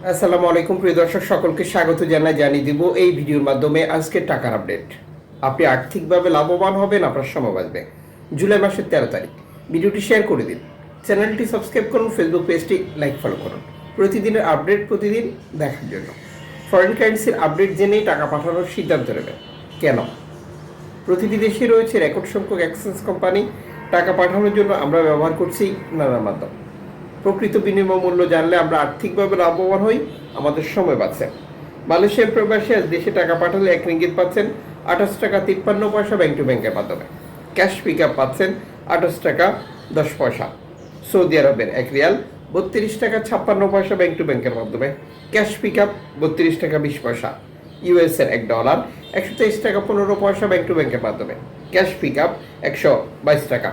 আসসালামু আলাইকুম প্রিয় দর্শক, সকলকে স্বাগত জানিয়ে দিব এই ভিডিওর মাধ্যমে আজকের টাকার আপডেট। আপনি আর্থিকভাবে লাভবান হবেন, আপনার সময় বাঁচবে। জুলাই মাসের 13 তারিখ। ভিডিওটি শেয়ার করে দিন, চ্যানেলটি সাবস্ক্রাইব করুন, ফেসবুক পেজটি লাইক ফলো করুন প্রতিদিনের আপডেট প্রতিদিন দেখার জন্য। ফরেন কারেন্সির আপডেট জেনেই টাকা পাঠানোর সিদ্ধান্ত নেবেন। কেন? প্রতিটি দেশে রয়েছে রেকর্ড সংখ্যক এক্সচেঞ্জ কোম্পানি। টাকা পাঠানোর জন্য আমরা ব্যবহার করছি নানা মাধ্যম। প্রকৃত বিনিময় মূল্য জানলে আমরা আর্থিকভাবে লাভবান হই, আমাদের সময় বাঁচে। মালয়েশিয়ার প্রবাসী আজ দেশে টাকা পাঠালে 1 রিঙ্গিত পাচ্ছেন 28 টাকা 53 পয়সা ব্যাংক টু ব্যাংকের মাধ্যমে। ক্যাশ পিক আপ পাচ্ছেন 28 টাকা 10 পয়সা। সৌদি আরবের 1 রিয়াল 32 টাকা 56 পয়সা ব্যাংক টু ব্যাংকের মাধ্যমে। ক্যাশ পিক আপ 32 টাকা 20 পয়সা। ইউএসের $1 123 টাকা 15 পয়সা ব্যাংক টু ব্যাংকের মাধ্যমে। ক্যাশ পিক আপ 122 টাকা।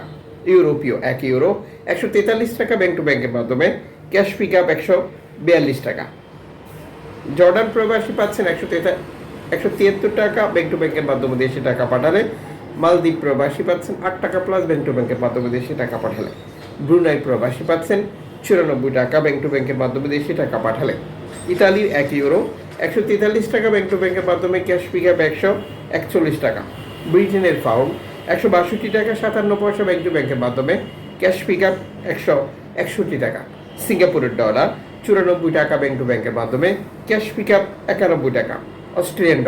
ইউরোপীয় 1 ইউরো 143 টাকা ব্যাংক টু ব্যাংকের মাধ্যমে। ক্যাশ পিক আপ 142 টাকা। জর্ডান প্রবাসী পাচ্ছেন 173 টাকা ব্যাংক টু ব্যাংকের মাধ্যমে দেশে টাকা পাঠালে। মালদ্বীপ প্রবাসী পাচ্ছেন 8 টাকা প্লাস ব্যাংক টু ব্যাংকের মাধ্যমে দেশে টাকা পাঠালে। ব্রুনাই প্রবাসী পাচ্ছেন 94 টাকা ব্যাংক টু ব্যাংকের মাধ্যমে দেশে টাকা পাঠালে। ইতালির 1 ইউরো 143 টাকা ব্যাংক টু ব্যাংকের মাধ্যমে। ক্যাশ পিক আপ 141 টাকা। ব্রিটেনের পাউন্ড 162 টাকা 57 পয়সা ব্যাংক টু ব্যাংকের মাধ্যমে। ক্যাশ পিক আপ 161 টাকা। সিঙ্গাপুরের $94 টাকা ব্যাংক টু ব্যাংকের মাধ্যমে। ক্যাশ পিক আপ 91 টাকা। অস্ট্রেলিয়ান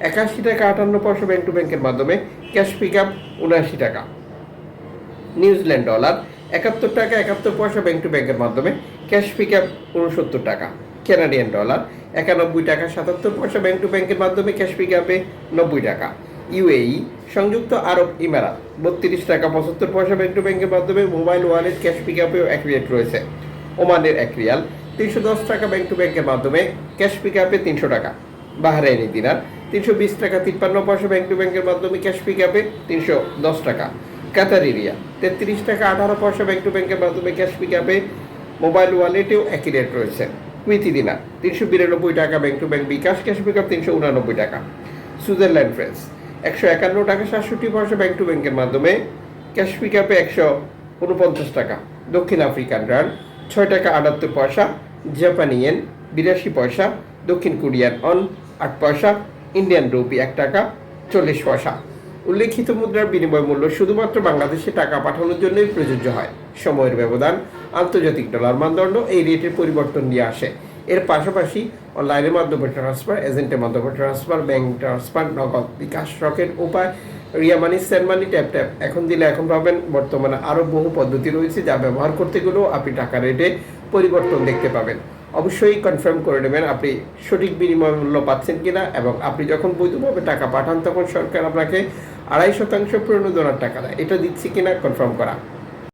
$81 টাকা 58 পয়সা ব্যাংক টু ব্যাংকের মাধ্যমে। ক্যাশ পিক আপ 79 টাকা। নিউজিল্যান্ড $71 টাকা 71 পয়সা ব্যাংক টু ব্যাংকের মাধ্যমে। ক্যাশ পিক আপ 69 টাকা। কানাডিয়ান $91 টাকা 77 পয়সা ব্যাংক টু ব্যাংকের মাধ্যমে। ক্যাশ পিক আপে 90 টাকা। ইউএই সংযুক্ত আরব ইমারাত 32 টাকা 75 পয়সা ব্যাংক টু ব্যাংকের মাধ্যমে। মোবাইল ওয়ালেট ক্যাশ পিক আপেও এক রেট রয়েছে। ওমানের 1 রিয়াল 310 টাকা ব্যাংক টু ব্যাংকের মাধ্যমে। ক্যাশ পিক আপে 300 টাকা। বাহরাইনি দিনার 320 টাকা 53 পয়সা ব্যাংক টু ব্যাংকের মাধ্যমে। ক্যাশ পিক আপে 310 টাকা। কাতারি রিয়াল 33 টাকা 18 পয়সা ব্যাংক টু ব্যাংকের মাধ্যমে। ক্যাশ পিক আপে মোবাইল ওয়ালেটেও একই রেট রয়েছে। কুইতি দিনার 392 টাকা bank to bank bKash. Cash pick up 389 টাকা। সুইজারল্যান্ড ফ্রেন্স 151 টাকা 67 পয়সা ব্যাংক টু ব্যাংকের মাধ্যমে। ক্যাশ পিক আপে 149 টাকা। দক্ষিণ আফ্রিকান রান্ড 6 টাকা 78 পয়সা। জাপানি ইয়েন 82 পয়সা। দক্ষিণ কোরিয়ান অন 8 পয়সা। ইন্ডিয়ান রুপি 1 টাকা 40 পয়সা। উল্লেখিত মুদ্রার বিনিময় মূল্য শুধুমাত্র বাংলাদেশে টাকা পাঠানোর জন্যই প্রযোজ্য হয়। সময়ের ব্যবধান, আন্তর্জাতিক ডলার মানদণ্ড এই রেটের পরিবর্তন নিয়ে আসে। এর পাশাপাশি অনলাইনের মাধ্যমে ট্রান্সফার, এজেন্টের মাধ্যমে ট্রান্সফার, ব্যাংক ট্রান্সফার, নগদ, বিকাশ, রকেট উপায়, রিয়া মানি, সেন্ড মানি, ট্যাপ ট্যাপ এখন দিলে এখন পাবেন। বর্তমানে আরও বহু পদ্ধতি রয়েছে যা ব্যবহার করতে গেলেও আপনি টাকা রেটে পরিবর্তন দেখতে পাবেন। অবশ্যই কনফার্ম করে নেবেন আপনি সঠিক বিনিময় মূল্য পাচ্ছেন কিনা, এবং আপনি যখন বৈধভাবে টাকা পাঠান তখন সরকার আপনাকে 2.5% প্রণোদনার টাকা দেয়। এটা দিচ্ছি কিনা কনফার্ম করা।